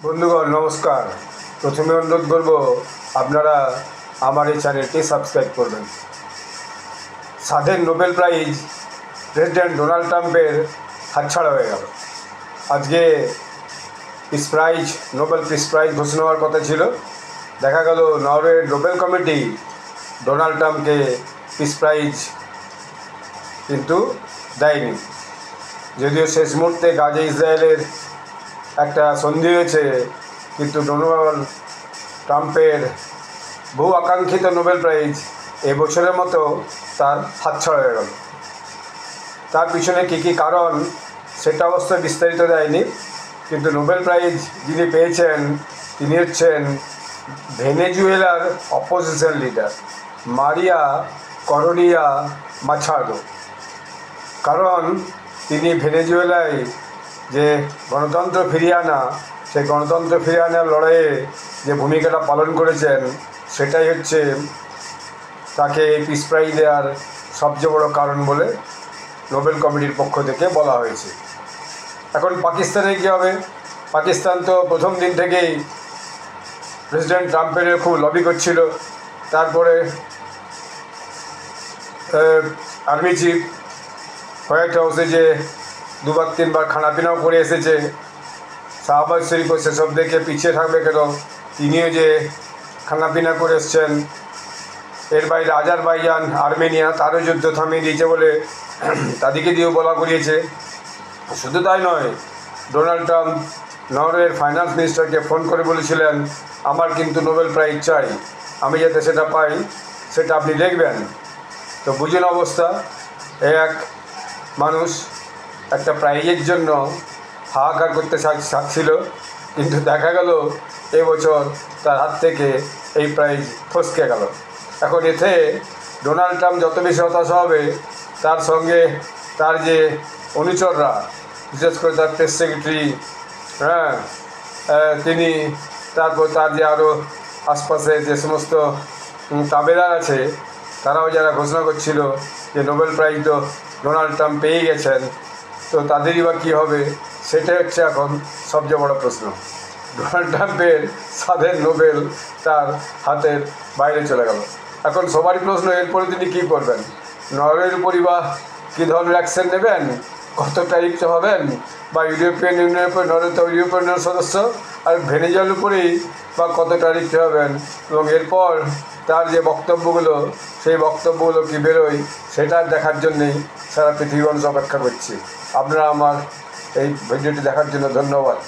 বন্ধুগণ নমস্কার। প্রথমে অনুরোধ করব আপনারা আমার এই চ্যানেলটি সাবস্ক্রাইব করবেন। স্বাধীন নোবেল প্রাইজ প্রেসিডেন্ট ডোনাল্ড ট্রাম্পের হাতছাড়া হয়ে গেল। আজকে নোবেল পিস প্রাইজ ঘোষণা হওয়ার কথা ছিল। দেখা গেল নরওয়ের নোবেল কমিটি ডোনাল্ড ট্রাম্পকে পিস প্রাইজ কিন্তু দেয়নি। যদিও শেষ মুহূর্তে গাজা ইসরায়েলের একটা সন্ধি হয়েছে, কিন্তু ডোনাল্ড ট্রাম্পের বহু আকাঙ্ক্ষিত নোবেল প্রাইজ এবছরের মতো তার হাতছাড়া হয়ে গেল। তার পিছনে কী কী কারণ সেটা অবশ্যই বিস্তারিত দেয়নি, কিন্তু নোবেল প্রাইজ যিনি পেয়েছেন তিনি হচ্ছেন ভেনেজুয়েলার অপোজিশন লিডার মারিয়া করোনিয়া মাছাদো। কারণ তিনি ভেনেজুয়েলায় যে গণতন্ত্র ফিরিয়ে আনা, সেই গণতন্ত্র ফিরিয়ে আনার লড়াইয়ে যে ভূমিকাটা পালন করেছেন, সেটাই হচ্ছে তাকে পিস প্রাইজ দেওয়ার সবচেয়ে বড় কারণ বলে নোবেল কমিটির পক্ষ থেকে বলা হয়েছে। এখন পাকিস্তানে কী হবে? পাকিস্তান তো প্রথম দিন থেকেই প্রেসিডেন্ট ট্রাম্পের খুব লবি করছিল। তারপরে আর্মি চিফ হোয়াইট হাউসে যে দুবার তিনবার খানাপিনাও করে এসেছে, শাহবাজ শরীফও সেসব দেখে পিছিয়ে থাকবে কেন, তিনিও যে খানাপিনা করে এসছেন। এর বাইরে আজারবাইজান আর্মেনিয়া তারও যুদ্ধ থামিয়ে দিয়েছে বলে তাদেরকে দিয়েও বলা করিয়েছে। শুধু তাই নয়, ডোনাল্ড ট্রাম্প নরওয়ের ফাইন্যান্স মিনিস্টারকে ফোন করে বলেছিলেন, আমার কিন্তু নোবেল প্রাইজ চাই, আমি যাতে সেটা পাই সেটা আপনি দেখবেন। তো বুঝুন অবস্থা, এক মানুষ একটা প্রাইজের জন্য হাহাকার করতে চাচ্ছিল, কিন্তু দেখা গেল এবছর তার হাত থেকে এই প্রাইজ ফসকে গেল। এখন এতে ডোনাল্ড ট্রাম্প যত বেশি হতাশা হবে, তার সঙ্গে তার যে অনুচররা, বিশেষ করে তার প্রেস সেক্রেটারি, তিনি, তারপর তার যে আরও আশপাশে যে সমস্ত তাবেদার আছে, তারাও যারা ঘোষণা করছিল যে নোবেল প্রাইজ তো ডোনাল্ড ট্রাম্প পেয়ে গেছেন, তো তাদেরই বা কী হবে, সেটাই হচ্ছে এখন সবচেয়ে বড় প্রশ্ন। ডোনাল্ড ট্রাম্পের স্বাধীন নোবেল তার হাতের বাইরে চলে গেল। এখন সবারই প্রশ্ন, এরপরে তিনি কী করবেন? নরওয়ের উপরই বা কী ধরনের অ্যাকশন নেবেন, কত ট্যারিফ হবেন, বা ইউরোপিয়ান ইউনিয়নের উপরে, নরওয়ে তো ইউরোপিয়ান ইউনিয়নের সদস্য, আর ভেনেজুয়েলার উপরেই বা কত ট্যারিফ হবেন, এবং এরপর তার যে বক্তব্যগুলো, সেই বক্তব্যগুলো কী বেরোয় সেটা দেখার জন্যেই সারা পৃথিবী মানুষ অপেক্ষা করছে। আপনারা আমার এই ভিডিওটি দেখার জন্য ধন্যবাদ।